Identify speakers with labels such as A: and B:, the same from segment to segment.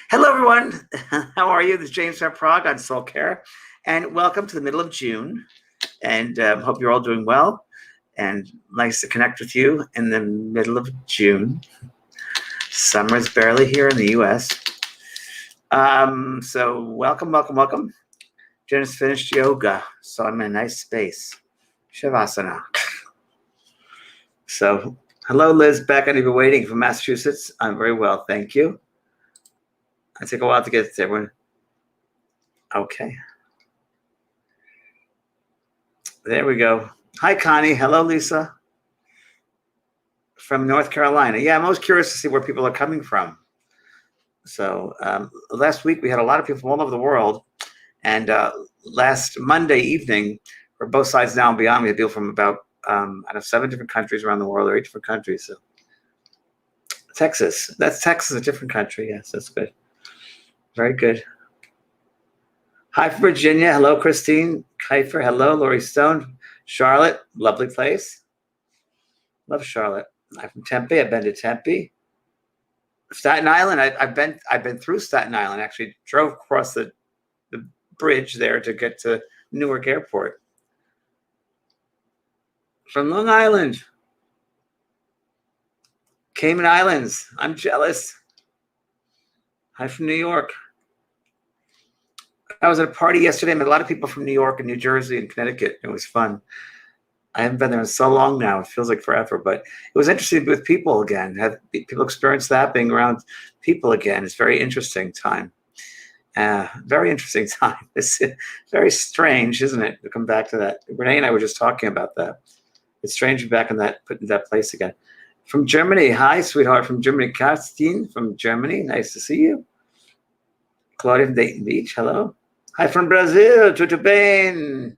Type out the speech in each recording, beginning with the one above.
A: Hello, everyone. How are you? This is James from Prague on SoulCARE, and welcome to the middle of June. And hope you're all doing well. And nice to connect with you in the middle of June. Summer is barely here in the U.S. So welcome. Jen's finished yoga, so I'm in a nice space. Shavasana. So hello, Liz Beck. I've been waiting from Massachusetts. I'm very well, thank you. I take a while to get to everyone. Okay. There we go. Hi, Connie. Hello, Lisa. From North Carolina. Yeah, I'm always curious to see where people are coming from. So last week we had a lot of people from all over the world. And last Monday evening, for both sides now and beyond, we had people from about, 7 different countries around the world, or 8 different countries. So Texas. That's Texas, a different country. Yes, that's good. Very good. Hi from Virginia. Hello, Christine Kiefer. Hello, Lori Stone. Charlotte, lovely place. Love Charlotte. I'm from Tempe. I've been to Tempe. Staten Island. I've been through Staten Island. Actually, drove across the bridge there to get to Newark Airport. From Long Island. Cayman Islands. I'm jealous. Hi from New York. I was at a party yesterday. I met a lot of people from New York and New Jersey and Connecticut. It was fun. I haven't been there in so long now. It feels like forever, but it was interesting to be with people again. Have people experience that, being around people again? It's a very interesting time. Very interesting time. It's very strange, isn't it, to come back to that? Renee and I were just talking about that. It's strange to be back in that place again. From Germany. Hi, sweetheart, from Germany. Karstine from Germany. Nice to see you. Claudia from Dayton Beach. Hello. Hi from Brazil. Tudo bem?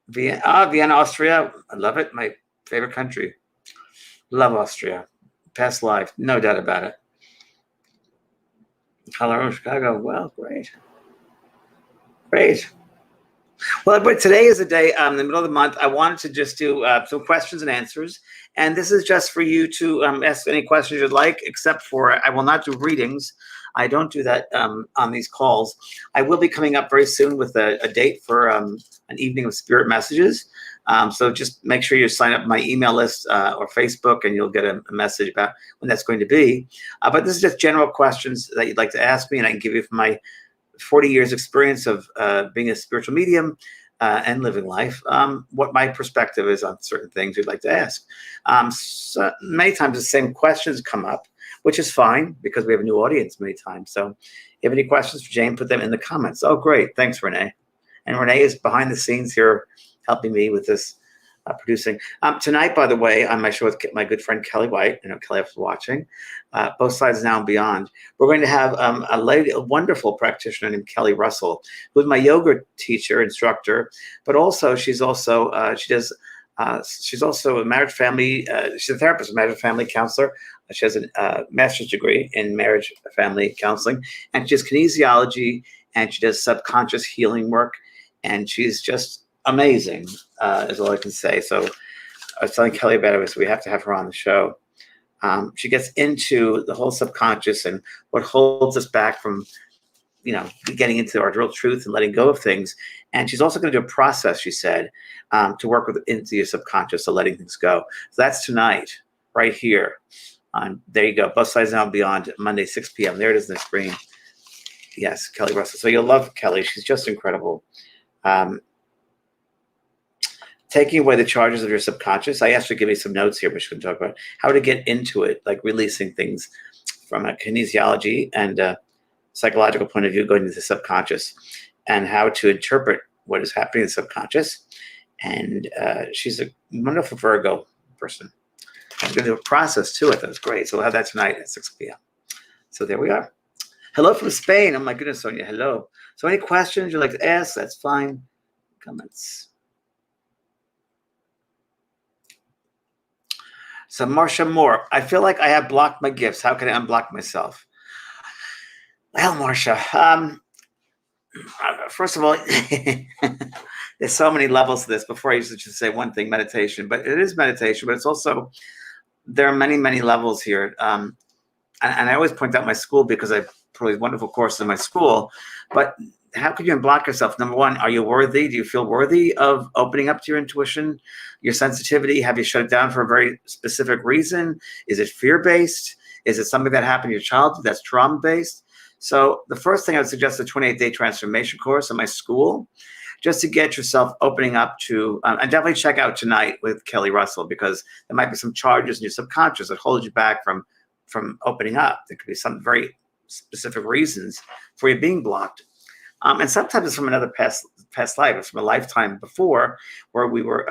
A: Vienna, Austria. I love it. My favorite country. Love Austria. Past life. No doubt about it. Colorado, Chicago. Well, great. Great. Well, but today is the day, in the middle of the month. I wanted to just do some questions and answers. And this is just for you to ask any questions you'd like, except for I will not do readings. I don't do that on these calls. I will be coming up very soon with a date for an evening of spirit messages. So just make sure you sign up my email list or Facebook, and you'll get a message about when that's going to be. But this is just general questions that you'd like to ask me, and I can give you from my 40 years experience of being a spiritual medium and living life, what my perspective is on certain things you'd like to ask. So many times the same questions come up, which is fine because we have a new audience many times. So if you have any questions for Jane, put them in the comments. Oh, great. Thanks, Renee. And Renee is behind the scenes here helping me with this producing. Tonight, by the way, on my show with my good friend Kelly White, I know Kelly was watching, Both Sides Now and Beyond, we're going to have a wonderful practitioner named Kelly Russell, who's my yoga teacher, instructor, but also she's also a marriage family, she's a therapist, a marriage family counselor. She has a master's degree in marriage family counseling, and she does kinesiology, and she does subconscious healing work, and she's just amazing, is all I can say. So I was telling Kelly about it, so we have to have her on the show. She gets into the whole subconscious and what holds us back from, getting into our real truth and letting go of things. And she's also going to do a process, she said, to work into your subconscious, so letting things go. So that's tonight, right here. There you go. Both Sides Now and Beyond, Monday, 6 p.m. There it is on the screen. Yes, Kelly Russell. So you'll love Kelly. She's just incredible. Taking away the charges of your subconscious. I asked her to give me some notes here, which we can talk about how to get into it, like releasing things from a kinesiology and a psychological point of view, going into the subconscious, and how to interpret what is happening in the subconscious. And she's a wonderful Virgo person. I'm going to do a process to it. That's great. So we'll have that tonight at 6 p.m. So there we are. Hello from Spain. Oh my goodness, Sonia. Hello. So any questions you'd like to ask? That's fine. Comments. So Marcia Moore, I feel like I have blocked my gifts. How can I unblock myself? Well, Marcia, first of all, there's so many levels to this. Before I used to just say one thing, meditation, but it is meditation, but it's also, there are many, many levels here. and I always point out my school because I put these wonderful courses in my school, but how could you unblock yourself? Number one, are you worthy? Do you feel worthy of opening up to your intuition, your sensitivity? Have you shut it down for a very specific reason? Is it fear-based? Is it something that happened in your childhood that's trauma-based? So the first thing I would suggest is a 28-day transformation course in my school, just to get yourself opening up to, and definitely check out Tonight with Kelly Russell, because there might be some charges in your subconscious that hold you back from opening up. There could be some very specific reasons for you being blocked. And sometimes it's from another past life. It's from a lifetime before where we were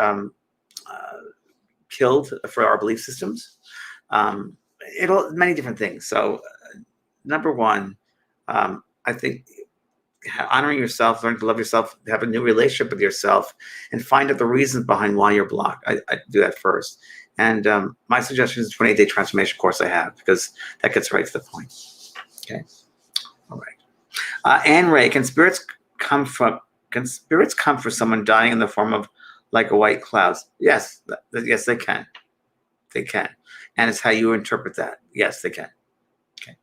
A: killed for our belief systems. Many different things. So number one, I think honoring yourself, learning to love yourself, have a new relationship with yourself, and find out the reasons behind why you're blocked. I do that first. And my suggestion is a 28-day transformation course I have, because that gets right to the point. Okay. All right. Anne Ray, can spirits come for someone dying in the form of like a white cloud? Yes. Yes, they can. They can. And it's how you interpret that. Yes, they can. Okay.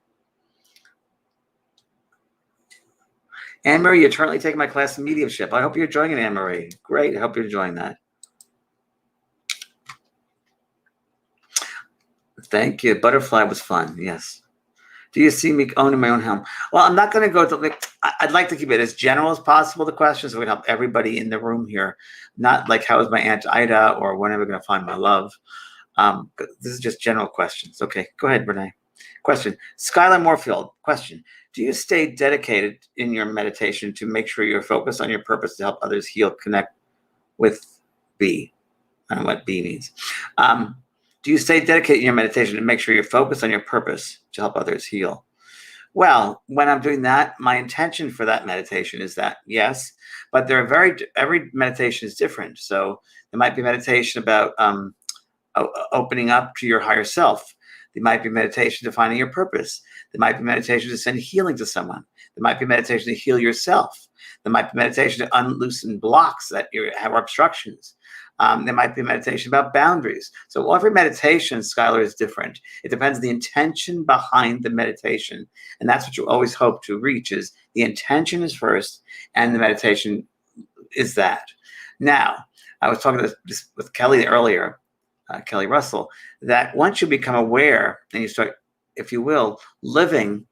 A: Anne Marie, you're currently taking my class in mediumship. I hope you're enjoying it, Anne Marie. Great. I hope you're enjoying that. Thank you. Butterfly was fun. Yes. Do you see me owning my own home? Well, I'm not going to go to, I'd like to keep it as general as possible, the questions, so we can help everybody in the room here. Not like, how is my Aunt Ida, or when am I going to find my love? This is just general questions. Okay, go ahead, Renee. Question. Skylar Moorfield, question. Do you stay dedicated in your meditation to make sure you're focused on your purpose to help others heal, connect with B? I don't know what B means. Do you stay dedicated in your meditation to make sure you're focused on your purpose to help others heal? Well, when I'm doing that, my intention for that meditation is that, yes, but every meditation is different. So there might be meditation about opening up to your higher self. There might be meditation to finding your purpose. There might be meditation to send healing to someone. There might be meditation to heal yourself. There might be meditation to unloosen blocks that you have, obstructions. There might be meditation about boundaries. So every meditation, Skylar, is different. It depends on the intention behind the meditation. And that's what you always hope to reach, is the intention is first, and the meditation is that. Now, I was talking with Kelly earlier, Kelly Russell, that once you become aware and you start, if you will, living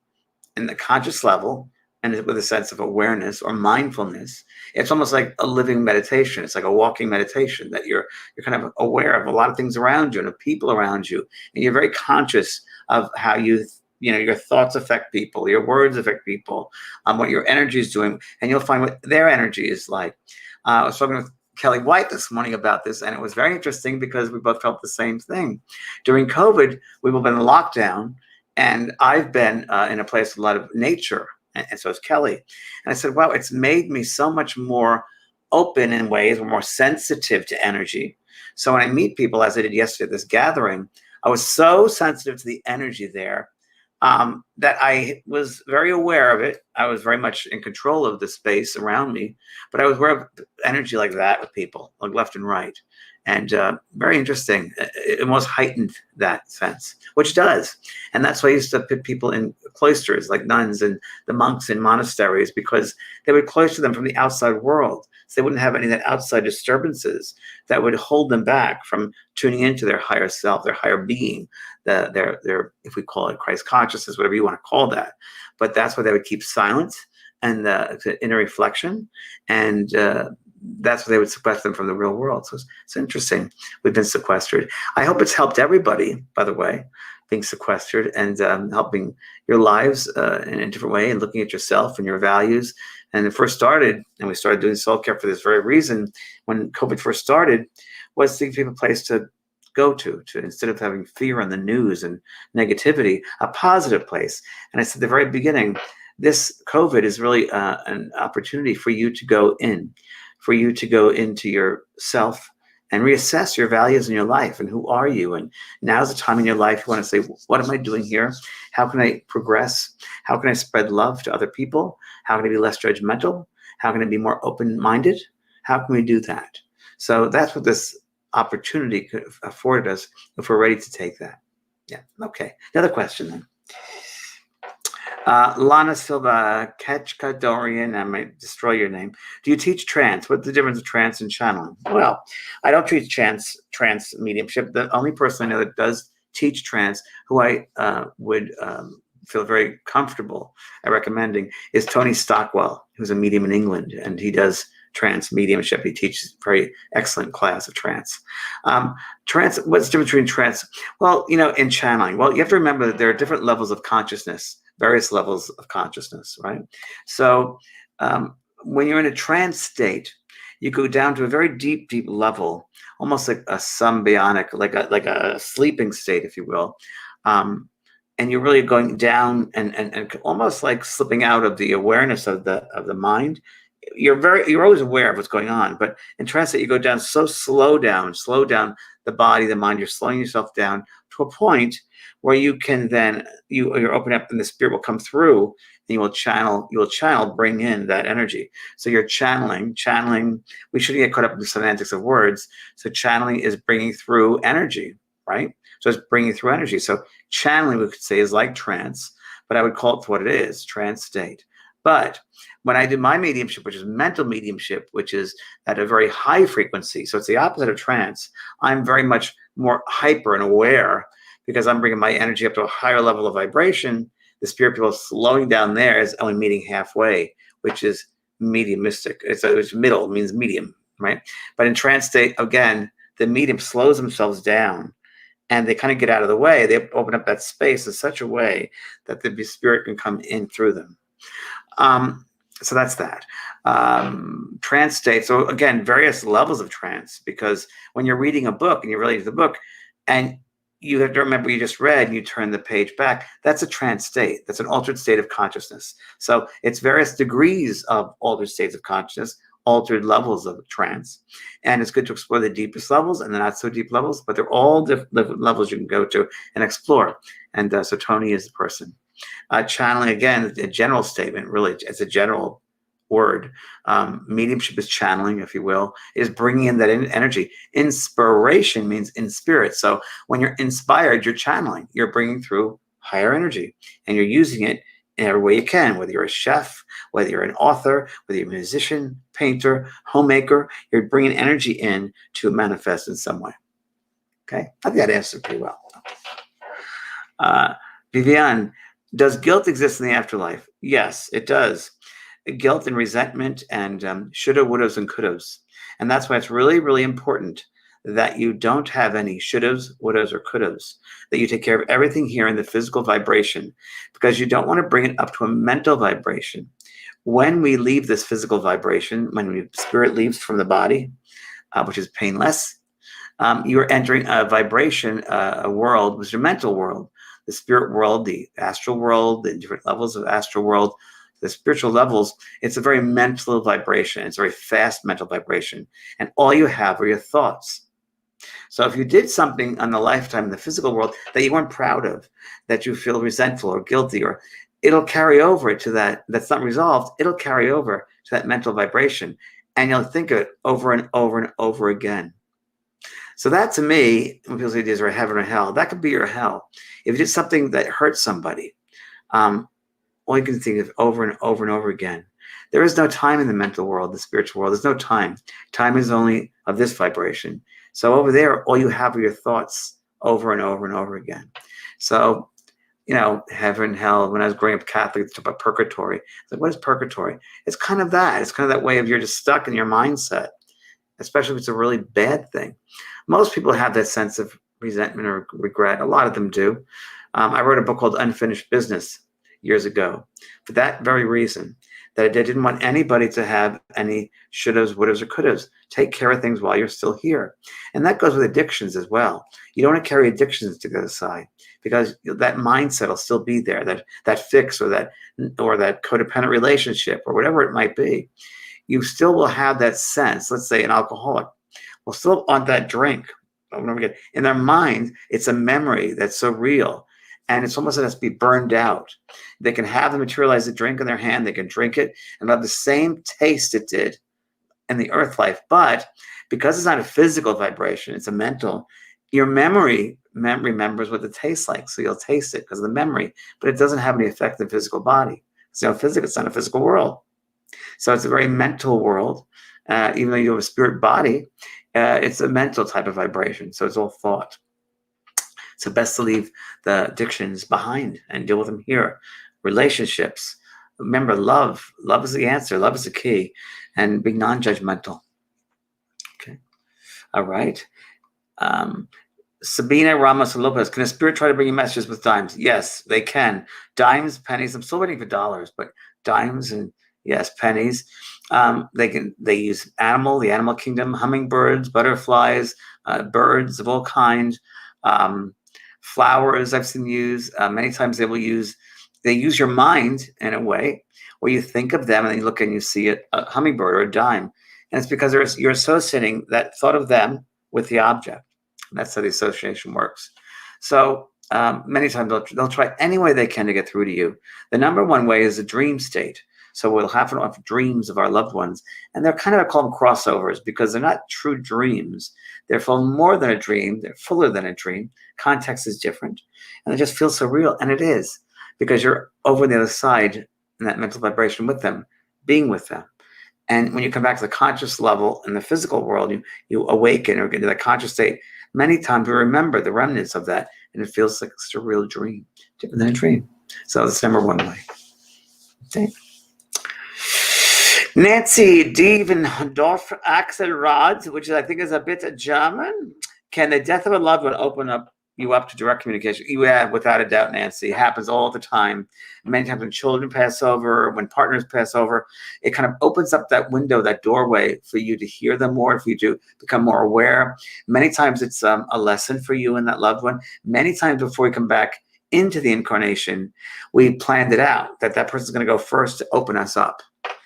A: in the conscious level and with a sense of awareness or mindfulness, it's almost like a living meditation. It's like a walking meditation, that you're kind of aware of a lot of things around you and of people around you, and you're very conscious of how your thoughts affect people, your words affect people, what your energy is doing, and you'll find what their energy is like. I was talking with Kelly White this morning about this, and it was very interesting because we both felt the same thing. During COVID, we've all been in lockdown, and I've been in a place with a lot of nature, and so is Kelly. And I said, wow, it's made me so much more open in ways, or more sensitive to energy. So when I meet people, as I did yesterday at this gathering, I was so sensitive to the energy there that I was very aware of it. I was very much in control of the space around me, but I was aware of energy like that with people, like left and right. And very interesting. It almost heightened that sense, which does. And that's why I used to put people in cloisters, like nuns and the monks in monasteries, because they would cloister them from the outside world. So they wouldn't have any of that outside disturbances that would hold them back from tuning into their higher self, their higher being, their if we call it Christ consciousness, whatever you want to call that. But that's why they would keep silent and the inner reflection, and that's why they would sequester them from the real world. So it's interesting. We've been sequestered. I hope it's helped everybody, by the way, being sequestered and helping your lives in a different way, and looking at yourself and your values. And it first started, and we started doing SoulCARE for this very reason, when COVID first started, was to give people a place to go to instead of having fear on the news and negativity, a positive place. And I said at the very beginning, this COVID is really an opportunity for you to go in, for you to go into yourself and reassess your values in your life and who are you. And now's the time in your life you want to say, what am I doing here? How can I progress? How can I spread love to other people? How can I be less judgmental? How can I be more open-minded? How can we do that? So that's what this opportunity could afford us if we're ready to take that. Yeah. Okay. Another question then. Lana Silva, Ketchka Dorian, I might destroy your name. Do you teach trance? What's the difference of trance and channeling? Well, I don't teach trance mediumship. The only person I know that does teach trance, who I would feel very comfortable at recommending, is Tony Stockwell, who's a medium in England, and he does trance mediumship. He teaches a very excellent class of trance. Trance, what's the difference between trance? Well, in channeling, well, you have to remember that there are different levels of consciousness, various levels of consciousness, right? So when you're in a trance state, you go down to a very deep, deep level, almost like a symbionic, like a sleeping state, if you will. And you're really going down and almost like slipping out of the awareness of the mind. You're always aware of what's going on, but in trance state you go down, slow down the body, the mind. You're slowing yourself down to a point where you can then you're open up, and the spirit will come through, and you will channel, bring in that energy. So you're channeling. We shouldn't get caught up in the semantics of words. So channeling is bringing through energy, right? So it's bringing through energy. So channeling, we could say, is like trance, but I would call it for what it is, trance state. But when I do my mediumship, which is mental mediumship, which is at a very high frequency, so it's the opposite of trance, I'm very much more hyper and aware, because I'm bringing my energy up to a higher level of vibration. The spirit people slowing down there is only meeting halfway, which is mediumistic. It's middle, it means medium, right? But in trance state, again, the medium slows themselves down, and they kind of get out of the way. They open up that space in such a way that the spirit can come in through them. So that's that. Trance state. So again, various levels of trance, because when you're reading a book and you're relating to the book, and you have to remember you just read and you turn the page back, that's a trance state. That's an altered state of consciousness. So it's various degrees of altered states of consciousness, altered levels of trance. And it's good to explore the deepest levels and the not so deep levels, but they're all different levels you can go to and explore. And so Tony is the person. Channeling, again, a general statement, really, it's a general word. Mediumship is channeling, if you will, is bringing in that energy. Inspiration means in spirit. So when you're inspired, you're channeling, you're bringing through higher energy, and you're using it in every way you can, whether you're a chef, whether you're an author, whether you're a musician, painter, homemaker, you're bringing energy in to manifest in some way. Okay, I think that answered pretty well. Vivian, does guilt exist in the afterlife? Yes, it does. Guilt and resentment and shoulda, wouldas, and couldas. And that's why it's really, really important that you don't have any shouldas, wouldas, or couldas, that you take care of everything here in the physical vibration, because you don't want to bring it up to a mental vibration. When we leave this physical vibration, when spirit leaves from the body, which is painless, you're entering a vibration, a world, which is a mental world, the spirit world, the astral world, the different levels of astral world, the spiritual levels. It's a very mental vibration. It's a very fast mental vibration. And all you have are your thoughts. So if you did something on the lifetime in the physical world that you weren't proud of, that you feel resentful or guilty, or it'll carry over to that's not resolved, it'll carry over to that mental vibration. And you'll think of it over and over and over again. So that, to me, when people say these are heaven or hell, that could be your hell. If you did something that hurt somebody, all you can think of over and over and over again. There is no time in the mental world, the spiritual world. There's no time. Time is only of this vibration. So over there, all you have are your thoughts over and over and over again. So, heaven, hell, when I was growing up Catholic, it's about purgatory. It's like, what is purgatory? It's kind of that. It's kind of that way of you're just stuck in your mindset, especially if it's a really bad thing. Most people have that sense of resentment or regret. A lot of them do. I wrote a book called Unfinished Business years ago for that very reason, that I didn't want anybody to have any shouldas, wouldas, or couldas. Take care of things while you're still here. And that goes with addictions as well. You don't want to carry addictions to the side, because that mindset will still be there, that fix or that codependent relationship or whatever it might be. You still will have that sense. Let's say an alcoholic will still want that drink. In their mind, it's a memory that's so real. And it's almost, it has to be burned out. They can have the materialized drink in their hand. They can drink it and have the same taste it did in the earth life. But because it's not a physical vibration, it's a mental, Your memory remembers what it tastes like, so you'll taste it because of the memory, but it doesn't have any effect in the physical body. It's it's not a physical world. So it's a very mental world. Even though you have a spirit body, it's a mental type of vibration. So it's all thought. So best to leave the addictions behind and deal with them here. Relationships. Remember, love. Love is the answer. Love is the key. And be non-judgmental. Okay. All right. Sabina Ramos Lopez, can a spirit try to bring you messages with dimes? Yes, they can. Dimes, pennies. I'm still waiting for dollars, but dimes and yes, pennies. They use the animal kingdom, hummingbirds, butterflies, birds of all kinds, flowers. I've seen use many times. They use your mind in a way where you think of them and then you look and you see a hummingbird or a dime, and it's because you're associating that thought of them with the object. That's how the association works. So many times they'll try any way they can to get through to you. The number one way is a dream state. So we'll have dreams of our loved ones, and they're kind of called them crossovers because they're not true dreams. They're full more than a dream. They're fuller than a dream. Context is different, and it just feels so real, and it is because you're over on the other side in that mental vibration with them, being with them. And when you come back to the conscious level in the physical world, you awaken or get into that conscious state. Many times we remember the remnants of that, and it feels like it's a real dream, different than a dream. So that's number one way. Okay. Nancy Dievendorf Axelrod, which I think is a bit German. Can the death of a loved one open you up to direct communication? Yeah, without a doubt, Nancy. It happens all the time. Many times when children pass over, when partners pass over, it kind of opens up that window, that doorway for you to hear them more, for you to become more aware. Many times it's a lesson for you and that loved one. Many times before we come back into the incarnation, we planned it out that person's going to go first to open us up.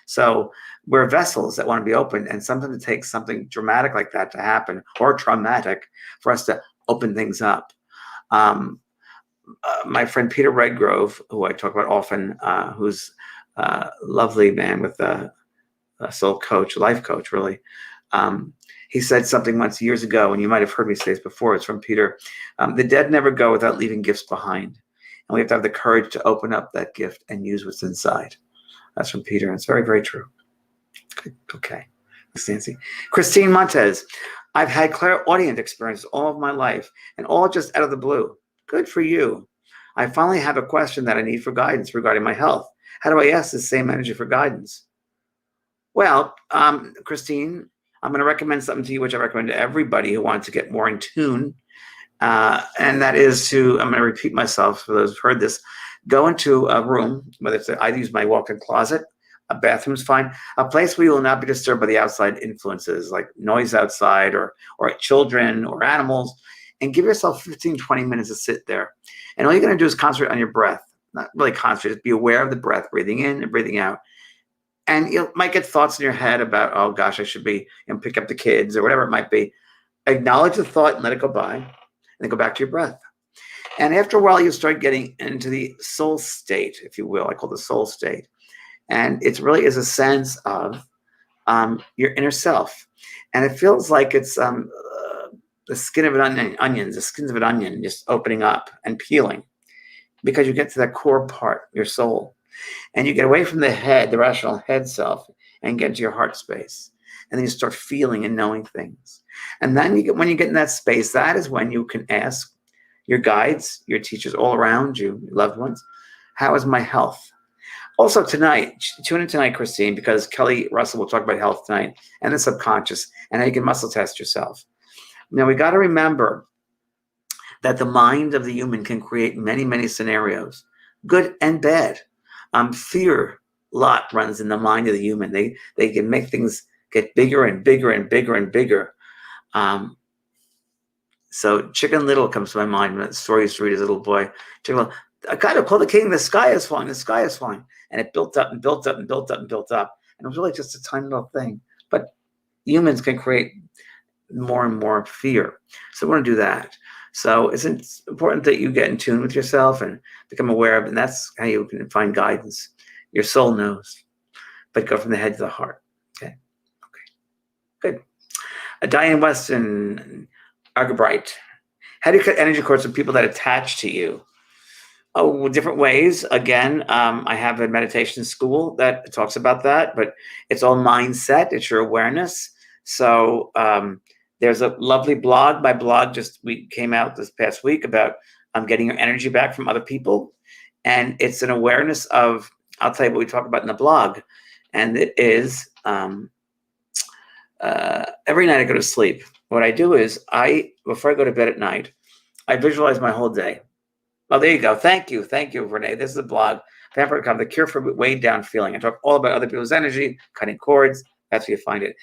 A: So we're vessels that want to be opened, and sometimes it takes something dramatic like that to happen, or traumatic, for us to open things up. My friend Peter Redgrove, who I talk about often, who's a lovely man with a soul coach, life coach, really. He said something once years ago, and you might have heard me say this before. It's from Peter. The dead never go without leaving gifts behind. And we have to have the courage to open up that gift and use what's inside. That's from Peter, and it's very, very true. Okay. Thanks, Nancy. Christine Montez. I've had clairaudient experiences all of my life, and all just out of the blue. Good for you. I finally have a question that I need for guidance regarding my health. How do I ask the same energy for guidance? Well, Christine, I'm going to recommend something to you, which I recommend to everybody who wants to get more in tune. And that is I'm going to repeat myself for those who've heard this. Go into a room, whether it's I use my walk-in closet, a bathroom's fine, a place where you will not be disturbed by the outside influences like noise outside or children or animals, and give yourself 15, 20 minutes to sit there. And all you're going to do is concentrate on your breath. Not really concentrate, just be aware of the breath, breathing in and breathing out. And you might get thoughts in your head about, oh gosh, I should be, pick up the kids or whatever it might be. Acknowledge the thought and let it go by, and then go back to your breath. And after a while, you start getting into the soul state, if you will. I call it the soul state. And it really is a sense of your inner self. And it feels like it's the skin of an onion, the skins of an onion just opening up and peeling, because you get to that core part, your soul. And you get away from the head, the rational head self, and get into your heart space. And then you start feeling and knowing things. And then when you get in that space, that is when you can ask your guides, your teachers all around you, your loved ones, how is my health? Also tonight, tune in tonight, Christine, because Kelly Russell will talk about health tonight and the subconscious and how you can muscle test yourself. Now, we got to remember that the mind of the human can create many, many scenarios, good and bad. Fear lot runs in the mind of the human. They can make things get bigger and bigger and bigger and bigger. So Chicken Little comes to my mind when the story used to read as a little boy. Chicken Little, I got to call the king, the sky is falling, the sky is falling. And it built up and built up and built up and built up. And it was really just a tiny little thing. But humans can create more and more fear. So we want to do that. So it's important that you get in tune with yourself and become aware of it. And that's how you can find guidance. Your soul knows. But go from the head to the heart. Okay. Good. Diane Weston, Argabright. How do you cut energy cords with people that attach to you? Oh, well, different ways. Again, I have a meditation school that talks about that, but it's all mindset. It's your awareness. So there's a lovely blog. My blog we came out this past week about getting your energy back from other people. And it's an awareness of, I'll tell you what we talk about in the blog. And it is every night I go to sleep. What I do is before I go to bed at night, I visualize my whole day. Oh, there you go. Thank you, Renee. This is a blog. The Cure for Weighed Down Feeling. I talk all about other people's energy, cutting cords. That's where you find it.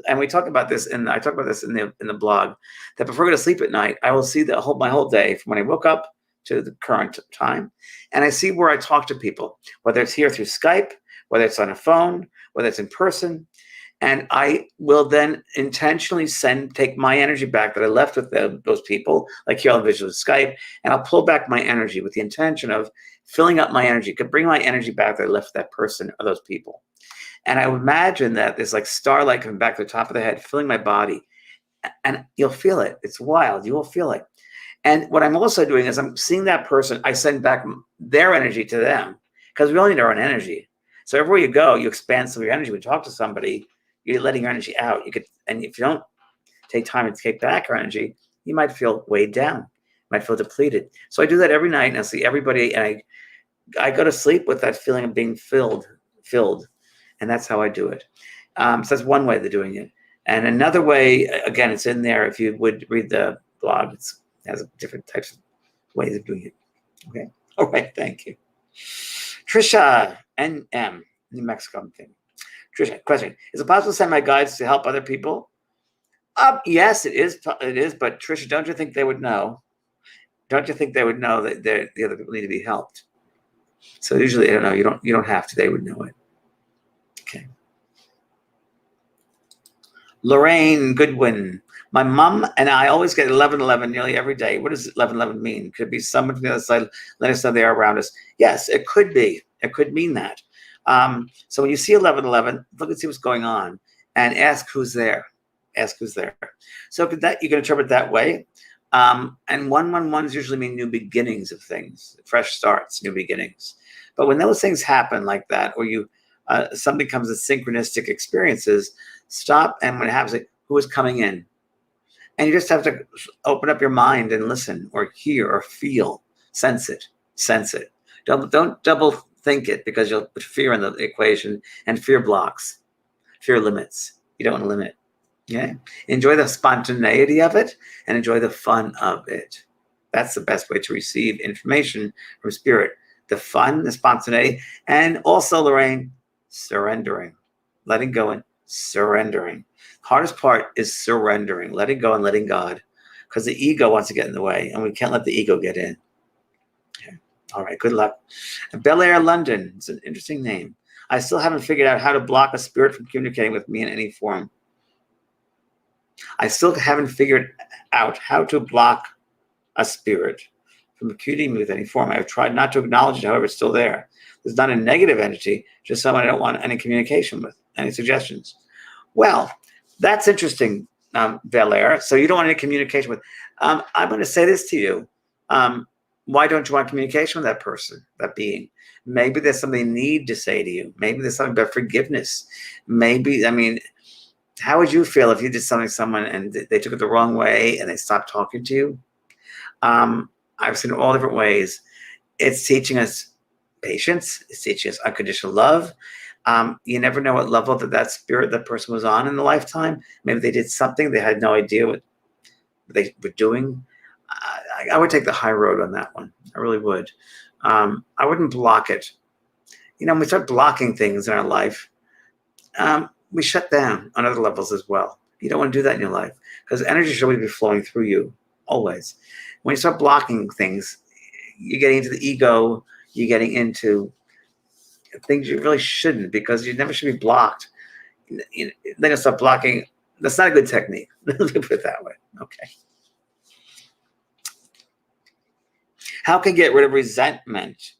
A: And we talk about this, and I talk about this in the blog. That before I go to sleep at night, I will see my whole day from when I woke up to the current time, and I see where I talk to people, whether it's here through Skype, whether it's on a phone, whether it's in person. And I will then intentionally take my energy back that I left with those people, like here on Visual Skype, and I'll pull back my energy with the intention of filling up my energy, could bring my energy back that I left that person or those people. And I would imagine that there's like starlight coming back to the top of the head, filling my body, and you'll feel it. It's wild. You will feel it. And what I'm also doing is I'm seeing that person, I send back their energy to them, because we all need our own energy. So everywhere you go, you expand some of your energy. When you talk to somebody, you're letting your energy out. And if you don't take time to take back your energy, you might feel weighed down. You might feel depleted. So I do that every night, and I see everybody, and I go to sleep with that feeling of being filled, and that's how I do it. So that's one way they're doing it. And another way, again, it's in there. If you would read the blog, it has different types of ways of doing it. Okay. All right. Thank you. Trisha, NM, New Mexico thing. Trisha, question: is it possible to send my guides to help other people? Yes, it is. It is. But Trisha, don't you think they would know? Don't you think they would know that the other people need to be helped? So usually, I don't know. You don't have to. They would know it. Okay. Lorraine Goodwin. My mom and I always get 11:11 nearly every day. What does 11:11 mean? Could it be someone from the other side letting us know they are around us? Yes, it could be. It could mean that. So when you see 11:11, look and see what's going on, and ask who's there. Ask who's there. So you can interpret that way. And 111s usually mean new beginnings of things, fresh starts, new beginnings. But when those things happen like that, or something comes with synchronistic experiences, stop, and when it happens, like, who is coming in? And you just have to open up your mind and listen, or hear, or feel, sense it. Don't double think it, because you'll put fear in the equation, and fear blocks, fear limits. You don't want to limit. Okay? Enjoy the spontaneity of it, and enjoy the fun of it. That's the best way to receive information from spirit. The fun, the spontaneity, and also, Lorraine, surrendering, letting go and surrendering. Hardest part is surrendering, letting go and letting God, because the ego wants to get in the way, and we can't let the ego get in. Okay. All right, good luck. Bel Air, London. It's an interesting name. I still haven't figured out how to block a spirit from communicating with me in any form. I still haven't figured out how to block a spirit from communicating with any form. I've tried not to acknowledge it, however, it's still there. There's not a negative entity, just someone I don't want any communication with. Any suggestions? Well, that's interesting, Bel Air. So you don't want any communication with. I'm going to say this to you. Why don't you want communication with that person, that being? Maybe there's something they need to say to you. Maybe there's something about forgiveness. Maybe, how would you feel if you did something to someone and they took it the wrong way and they stopped talking to you? I've seen it all different ways. It's teaching us patience. It's teaching us unconditional love. You never know what level that spirit, that person was on in the lifetime. Maybe they did something they had no idea what they were doing. I would take the high road on that one. I really would. I wouldn't block it. When we start blocking things in our life, we shut down on other levels as well. You don't want to do that in your life, because energy should always be flowing through you, always. When you start blocking things, you're getting into the ego, you're getting into things you really shouldn't, because you never should be blocked. Then you start blocking. That's not a good technique. Let's put it that way. Okay. How can get rid of resentment?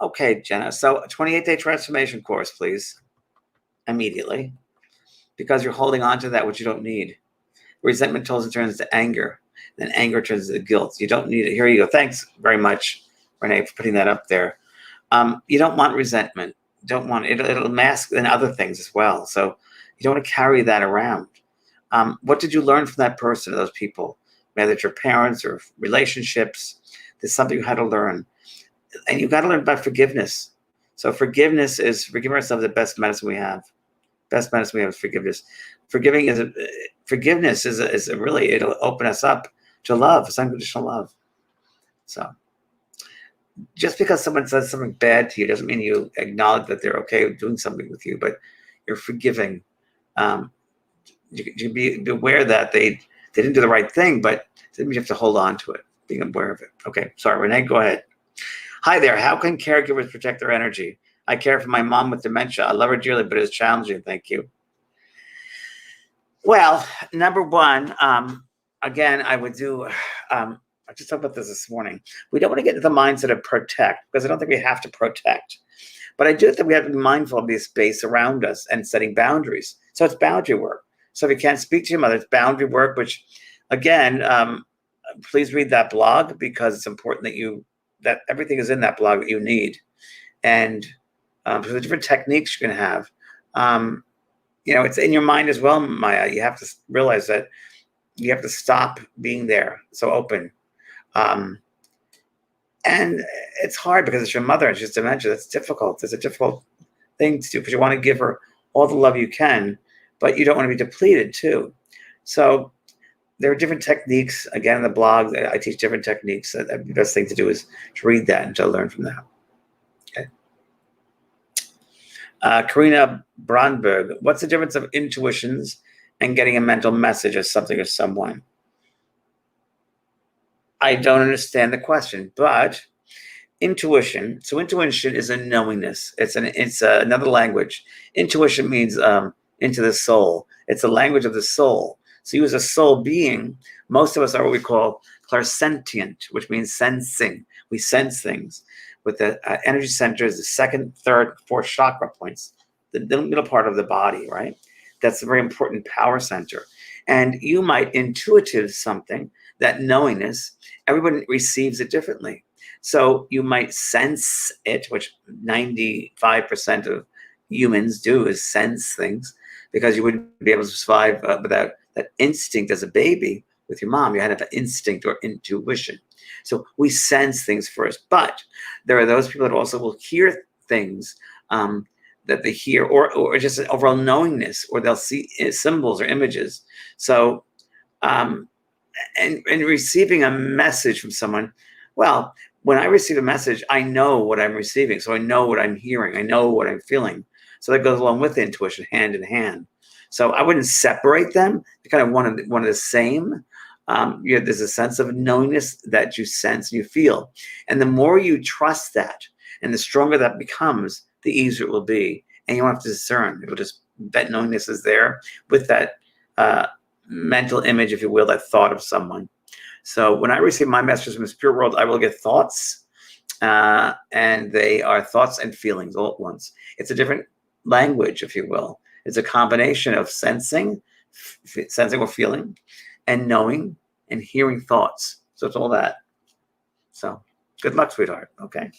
A: Okay, Jenna. So a 28-day transformation course, please. Immediately. Because you're holding on to that which you don't need. Resentment turns into anger. Then anger turns into guilt. You don't need it. Here you go. Thanks very much, Renee, for putting that up there. You don't want resentment. Don't want it. It'll mask and other things as well. So you don't want to carry that around. What did you learn from that person or those people? Whether it's your parents or relationships, there's something you had to learn. And you got to learn about forgiveness. So forgiveness is forgiving ourselves the best medicine we have. Best medicine we have is forgiveness. Forgiveness is a really, it'll open us up to love. It's unconditional love. So just because someone says something bad to you doesn't mean you acknowledge that they're okay with doing something with you, but you're forgiving. You be aware that they didn't do the right thing, but it doesn't mean you have to hold on to it, being aware of it. Okay, sorry, Renee, go ahead. Hi there. How can caregivers protect their energy? I care for my mom with dementia. I love her dearly, but it's challenging. Thank you. Well, number one, again, I would do, I just talked about this morning. We don't want to get into the mindset of protect, because I don't think we have to protect. But I do think we have to be mindful of the space around us and setting boundaries. So it's boundary work. So if you can't speak to your mother, it's boundary work, which, again, please read that blog, because it's important that everything is in that blog that you need. And so the different techniques you can have. It's in your mind as well, Maya. You have to realize that you have to stop being there so open. And it's hard because it's your mother and she's dementia. That's difficult. It's a difficult thing to do because you want to give her all the love you can, but you don't want to be depleted too. So there are different techniques. Again, in the blog, I teach different techniques. The best thing to do is to read that and to learn from that. Okay. Karina Brandberg, what's the difference of intuitions and getting a mental message of something or someone? I don't understand the question, but intuition. So intuition is a knowingness. It's another language. Intuition means into the soul. It's a language of the soul. So you as a soul being, most of us are what we call clairsentient, which means sensing. We sense things. With the energy centers, the second, third, fourth chakra points, the middle part of the body, right? That's a very important power center. And you might intuitive something, that knowingness, everyone receives it differently. So you might sense it, which 95% of humans do is sense things, because you wouldn't be able to survive without that instinct as a baby with your mom. You had to have an instinct or intuition. So we sense things first, but there are those people that also will hear things that they hear, or just an overall knowingness, or they'll see symbols or images. So, and receiving a message from someone, well, when I receive a message, I know what I'm receiving. So I know what I'm hearing. I know what I'm feeling. So that goes along with the intuition, hand in hand. So I wouldn't separate them. They're kind of one of the same. There's a sense of knowingness that you sense and you feel. And the more you trust that, and the stronger that becomes, the easier it will be. And you won't have to discern. It will just, that knowingness is there with that mental image, if you will, that thought of someone. So when I receive my messages from the spirit world, I will get thoughts, and they are thoughts and feelings all at once. It's a different language, if you will. It's a combination of sensing or feeling, and knowing and hearing thoughts. So it's all that. So good luck, sweetheart. Okay.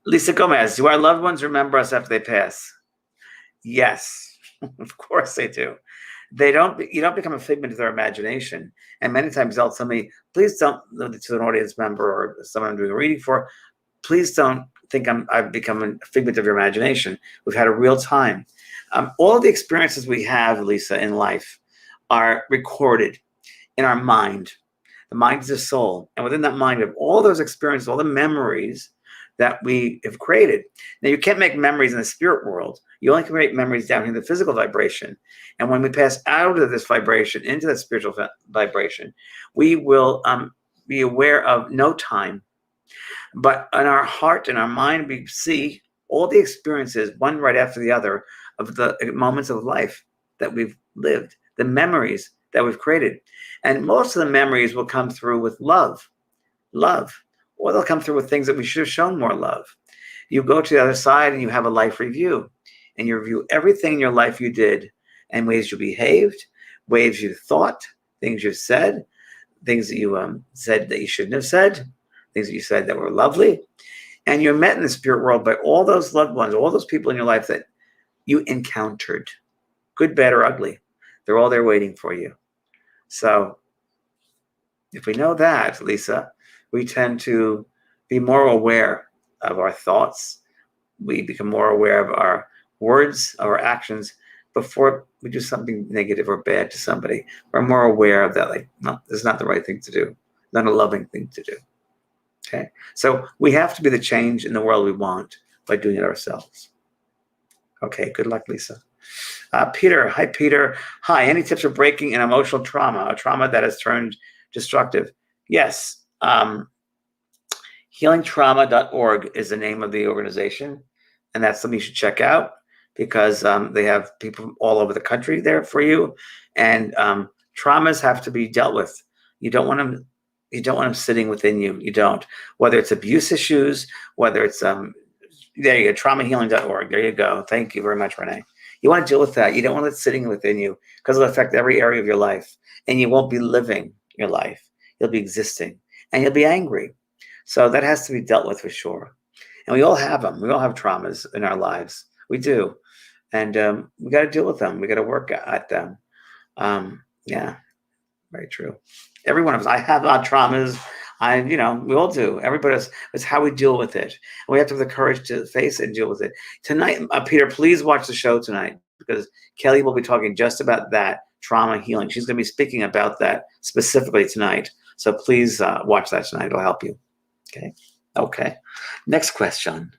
A: Lisa Gomez, do our loved ones remember us after they pass? Yes, of course they do. You don't become a figment of their imagination. And many times they'll tell me, please don't, to an audience member or someone I'm doing a reading for, please don't think I've become a figment of your imagination. We've had a real time. All the experiences we have, Lisa, in life are recorded in our mind. The mind is a soul. And within that mind of all those experiences, all the memories that we have created. Now, you can't make memories in the spirit world. You only can make memories down here in the physical vibration. And when we pass out of this vibration into that spiritual vibration, we will be aware of no time. But in our heart and our mind, we see all the experiences, one right after the other, of the moments of life that we've lived, the memories that we've created. And most of the memories will come through with love, or they'll come through with things that we should have shown more love. You go to the other side and you have a life review, and you review everything in your life you did, and ways you behaved, ways you thought, things you've said, things that you said that you shouldn't have said, things that you said that were lovely. And you're met in the spirit world by all those loved ones, all those people in your life that you encountered, good, bad, or ugly. They're all there waiting for you. So if we know that, Lisa, we tend to be more aware of our thoughts. We become more aware of our words, our actions before we do something negative or bad to somebody. We're more aware of that. Like, no, this is not the right thing to do. Not a loving thing to do. Okay. So we have to be the change in the world we want by doing it ourselves. Okay. Good luck, Lisa. Peter. Hi, Peter. Hi. Any tips for breaking an emotional trauma, a trauma that has turned destructive? Yes. Healingtrauma.org is the name of the organization. And that's something you should check out because they have people all over the country there for you. And traumas have to be dealt with. You don't want them sitting within you. You don't. Whether it's abuse issues, whether it's there you go, traumahealing.org. There you go. Thank you very much, Renee. You want to deal with that. You don't want it sitting within you because it'll affect every area of your life. And you won't be living your life. You'll be existing. And you'll be angry. So that has to be dealt with for sure. And we all have them. We all have traumas in our lives. We do. And we got to deal with them. We got to work at them. Yeah, very true. Every one of us. I have traumas. We all do. Everybody else. It's how we deal with it. And we have to have the courage to face it and deal with it. Tonight, Peter, please watch the show tonight because Kelly will be talking just about that trauma healing. She's going to be speaking about that specifically tonight. So please watch that tonight. It'll help you. Okay. Next question.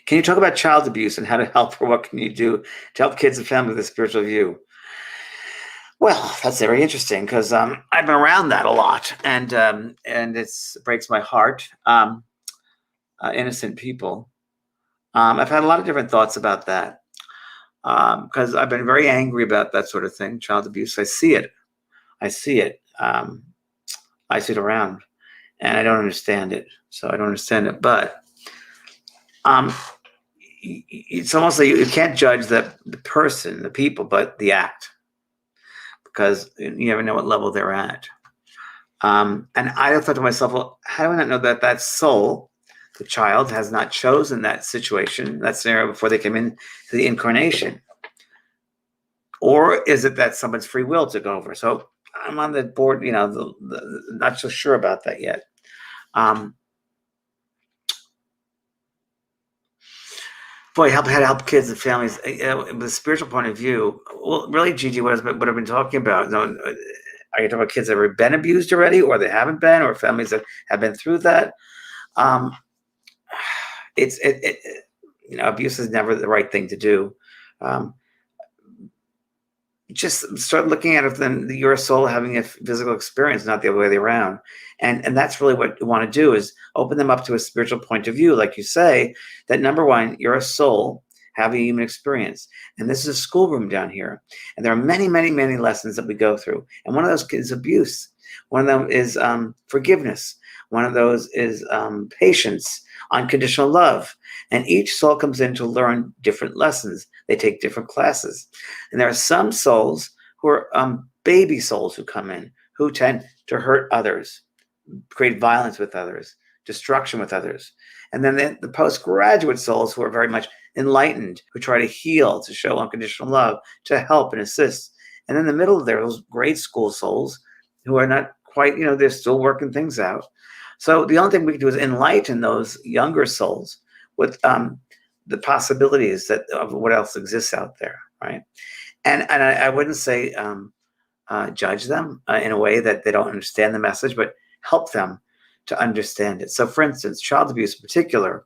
A: Can you talk about child abuse and how to help, or what can you do to help kids and families with a spiritual view? Well, that's very interesting because I've been around that a lot, and it breaks my heart. Innocent people. I've had a lot of different thoughts about that because I've been very angry about that sort of thing, child abuse. I see it. I see it around, and I don't understand it. So I don't understand it, but it's almost like you can't judge the person, the people, but the act. Because you never know what level they're at. And I thought to myself, well, how do I not know that that soul, the child, has not chosen that situation, that scenario before they came into the incarnation? Or is it that someone's free will took over? So I'm on the board, not so sure about that yet. Boy, how to help kids and families with a spiritual point of view. Well, really, Gigi, what I've been talking about? Are you talking about kids that have been abused already, or they haven't been, or families that have been through that? Abuse is never the right thing to do. Just start looking at it then you're a soul having a physical experience, not the other way around. And that's really what you want to do, is open them up to a spiritual point of view. Like you say, that number one, you're a soul having a human experience. And this is a schoolroom down here. And there are many, many, many lessons that we go through. And one of those is abuse. One of them is forgiveness. One of those is patience, unconditional love. And each soul comes in to learn different lessons. They take different classes. And there are some souls who are baby souls who come in, who tend to hurt others, create violence with others, destruction with others. And then the postgraduate souls who are very much enlightened, who try to heal, to show unconditional love, to help and assist. And in the middle there are those grade school souls who are not quite, they're still working things out. So the only thing we can do is enlighten those younger souls with the possibilities of what else exists out there, right? And I wouldn't say judge them in a way that they don't understand the message, but help them to understand it. So, for instance, child abuse in particular,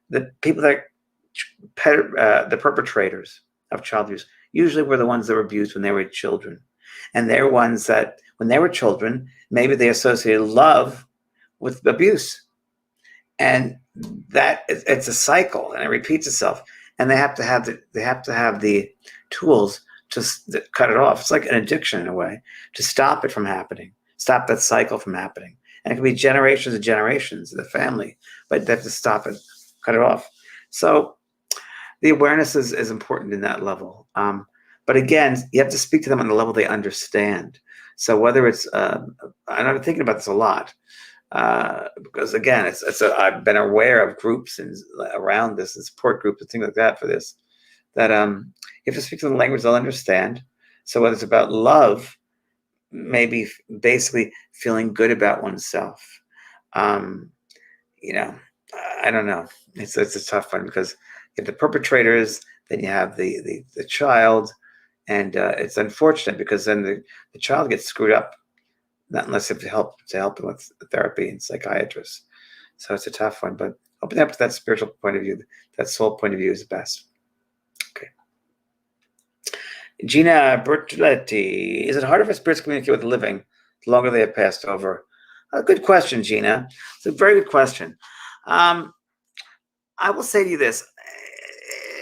A: the people that the perpetrators of child abuse usually were the ones that were abused when they were children, and they're ones that when they were children, maybe they associated love with abuse, and that it's a cycle, and it repeats itself. And they have to have the tools to cut it off. It's like an addiction in a way, to stop it from happening, stop that cycle from happening. And it can be generations and generations of the family, but they have to stop it, cut it off. So the awareness is important in that level. But again, you have to speak to them on the level they understand. So whether it's, and I've been thinking about this a lot, because again, I've been aware of groups and around this and support groups and things like that for this, that you have to speak to the language they'll understand. So whether it's about love, maybe basically feeling good about oneself, you know, I don't know. It's a tough one because you have the perpetrators, then you have the child, and it's unfortunate because then the child gets screwed up, not unless you have to help them with therapy and psychiatrists. So it's a tough one, but opening up to that spiritual point of view, that soul point of view is best. Okay. Gina Bertoletti, is it harder for spirits to communicate with the living the longer they have passed over? A good question, Gina. It's a very good question. I will say to you this.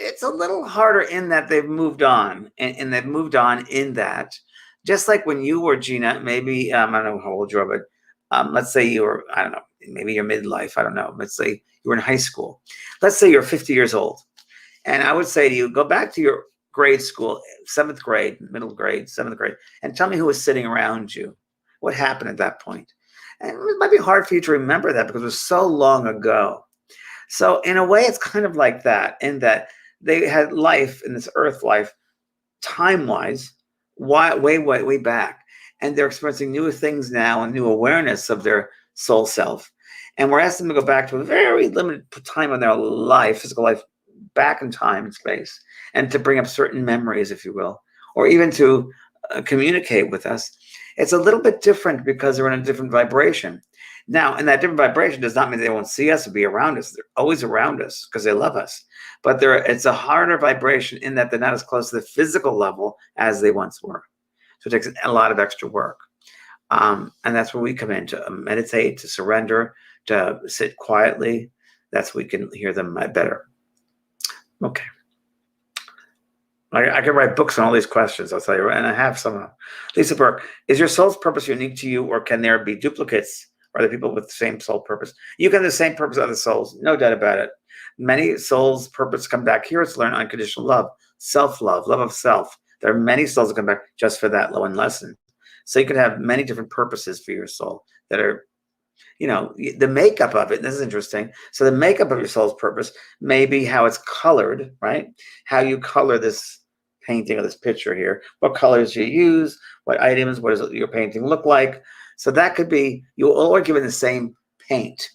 A: It's a little harder in that they've moved on, and they've moved on in that, just like when you were, Gina, maybe, I don't know how old you are, but let's say you were, I don't know, maybe you're midlife, I don't know. Let's say you were in high school. Let's say you're 50 years old. And I would say to you, go back to your grade school, 7th grade, middle grade, 7th grade, and tell me who was sitting around you. What happened at that point? And it might be hard for you to remember that because it was so long ago. So in a way, it's kind of like that, in that they had life in this earth life, time-wise, way back. And they're experiencing new things now and new awareness of their soul self. And we're asking them to go back to a very limited time in their life, physical life, back in time and space, and to bring up certain memories, if you will, or even to communicate with us. It's a little bit different because they're in a different vibration. Now, and that different vibration does not mean they won't see us or be around us. They're always around us because they love us. But it's a harder vibration in that they're not as close to the physical level as they once were. So it takes a lot of extra work. And that's where we come in to meditate, to surrender, to sit quietly. That's when we can hear them better. Okay. I can write books on all these questions, I'll tell you, and I have some. Lisa Burke, is your soul's purpose unique to you, or can there be duplicates? Or are there people with the same soul purpose? You can have the same purpose as other souls, no doubt about it. Many souls' purpose come back here to learn unconditional love, self-love, love of self. There are many souls that come back just for that one lesson. So you could have many different purposes for your soul that are, the makeup of it. This is interesting. So the makeup of your soul's purpose may be how it's colored, right? How you color this painting or this picture here, what colors you use, what items, what does your painting look like? So that could be, you all are given the same paint,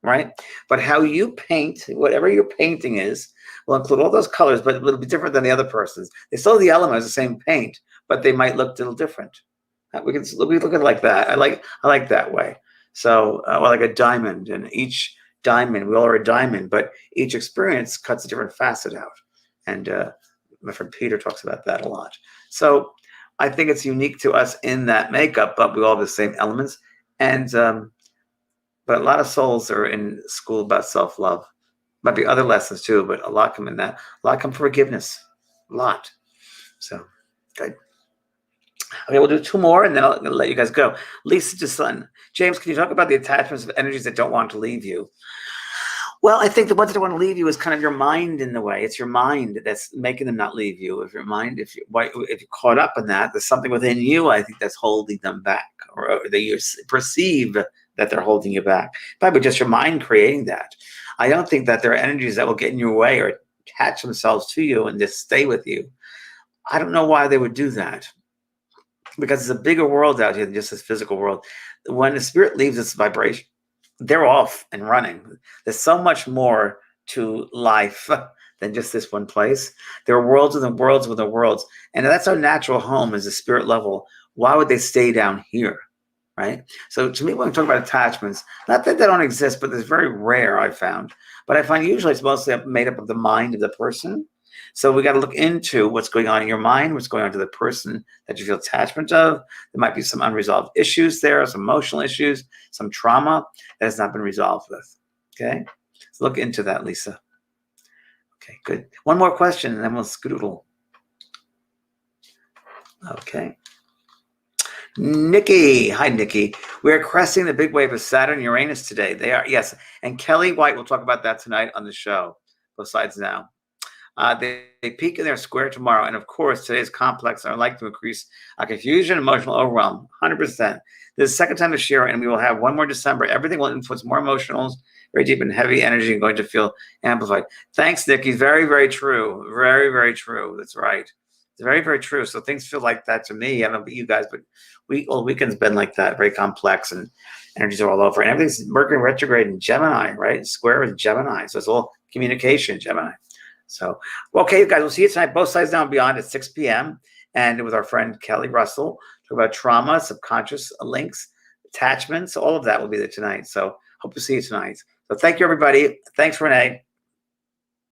A: right? But how you paint, whatever your painting is, will include all those colors, but it will be different than the other person's. They still have the elements, the same paint, but they might look a little different. We look at it like that. I like that way. So, like a diamond, and each diamond, we all are a diamond, but each experience cuts a different facet out. And my friend Peter talks about that a lot. So I think it's unique to us in that makeup, but we all have the same elements. And but a lot of souls are in school about self-love. Might be other lessons too, but a lot come in that. A lot come from forgiveness. A lot. So, good. Okay, we'll do 2 more, and then I'll let you guys go. Lisa DeSun. James, can you talk about the attachments of energies that don't want to leave you? Well, I think the ones that don't want to leave you is kind of your mind in the way. It's your mind that's making them not leave you. If you're caught up in that, there's something within you, I think, that's holding them back, or that you perceive that they're holding you back. Probably just your mind creating that. I don't think that there are energies that will get in your way or attach themselves to you and just stay with you. I don't know why they would do that, because it's a bigger world out here than just this physical world. When the spirit leaves its vibration, they're off and running. There's so much more to life than just this one place. There are worlds within worlds within worlds. And that's our natural home, is the spirit level. Why would they stay down here, right? So to me, when we talk about attachments, not that they don't exist, but it's very rare, I've found. But I find usually it's mostly made up of the mind of the person. So we got to look into what's going on in your mind, what's going on to the person that you feel attachment of. There might be some unresolved issues there, some emotional issues, some trauma that has not been resolved with. Okay? So look into that, Lisa. Okay, good. One more question, and then we'll skedoodle. Okay. Nikki. Hi, Nikki. We are cresting the big wave of Saturn and Uranus today. They are, yes. And Kelly White will talk about that tonight on the show, both sides now. They peak in their square tomorrow. And of course, today's complex are likely to increase confusion, emotional overwhelm, 100%. This is the second time this year, and we will have one more December. Everything will influence more emotionals, very deep and heavy energy, and going to feel amplified. Thanks, Nikki. Very, very true. Very, very true. That's right. It's very, very true. So things feel like that to me. I don't know about you guys, but weekend's been like that, very complex, and energies are all over. And everything's Mercury retrograde in Gemini, right? Square with Gemini. So it's all communication, Gemini. So, okay, guys, we'll see you tonight, Both Sides Now and Beyond at 6 p.m. And with our friend Kelly Russell, talk about trauma, subconscious links, attachments, all of that will be there tonight. So hope to see you tonight. So thank you, everybody. Thanks, Renee.